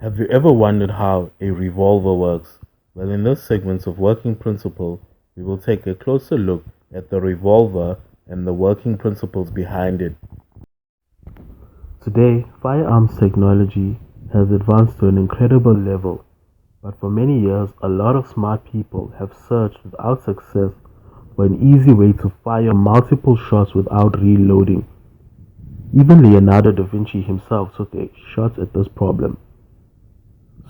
Have you ever wondered how a revolver works? Well, in this segment of Working Principle, we will take a closer look at the revolver and the working principles behind it. Today, firearms technology has advanced to an incredible level, but for many years, a lot of smart people have searched without success for an easy way to fire multiple shots without reloading. Even Leonardo da Vinci himself took a shot at this problem.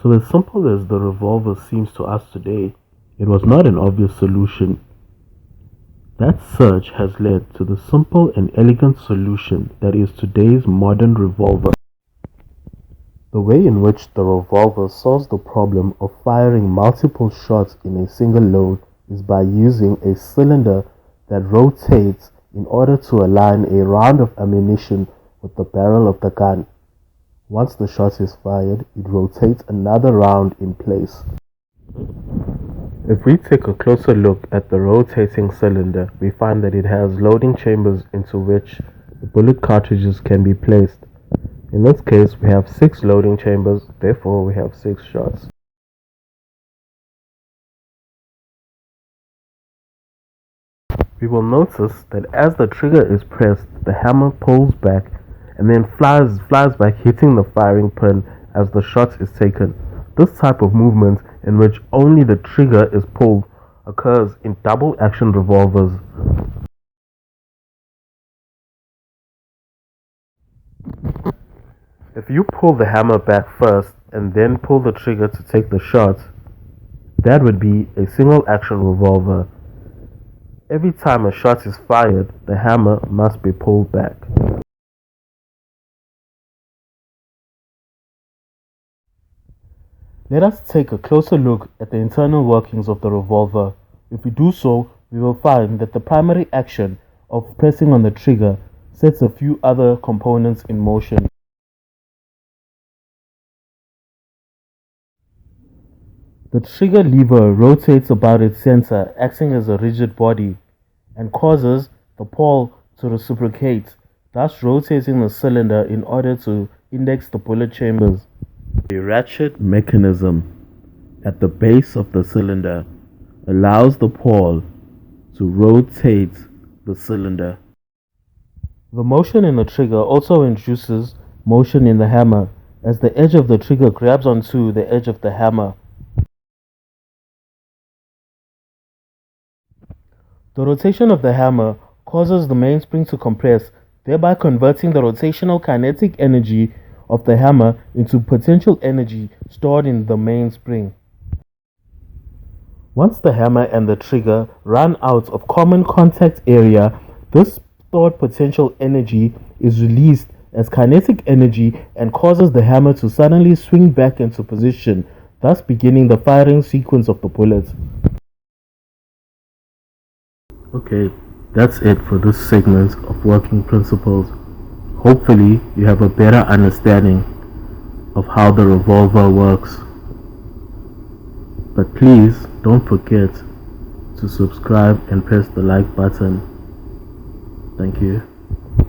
So as simple as the revolver seems to us today, it was not an obvious solution. That search has led to the simple and elegant solution that is today's modern revolver. The way in which the revolver solves the problem of firing multiple shots in a single load is by using a cylinder that rotates in order to align a round of ammunition with the barrel of the gun. Once the shot is fired, it rotates another round in place. If we take a closer look at the rotating cylinder, we find that it has loading chambers into which the bullet cartridges can be placed. In this case, we have 6 loading chambers, therefore we have 6 shots. We will notice that as the trigger is pressed, the hammer pulls back and then flies back, hitting the firing pin as the shot is taken. This type of movement, in which only the trigger is pulled, occurs in double action revolvers. If you pull the hammer back first and then pull the trigger to take the shot, that would be a single action revolver. Every time a shot is fired, the hammer must be pulled back. Let us take a closer look at the internal workings of the revolver. If we do so, we will find that the primary action of pressing on the trigger sets a few other components in motion. The trigger lever rotates about its center, acting as a rigid body, and causes the pawl to reciprocate, thus rotating the cylinder in order to index the bullet chambers. A ratchet mechanism at the base of the cylinder allows the pawl to rotate the cylinder. The motion in the trigger also induces motion in the hammer, as the edge of the trigger grabs onto the edge of the hammer. The rotation of the hammer causes the mainspring to compress, thereby converting the rotational kinetic energy of the hammer into potential energy stored in the mainspring. Once the hammer and the trigger run out of common contact area, this stored potential energy is released as kinetic energy and causes the hammer to suddenly swing back into position, thus beginning the firing sequence of the bullet. Okay, that's it for this segment of Working Principles. Hopefully, you have a better understanding of how the revolver works. But please don't forget to subscribe and press the like button. Thank you.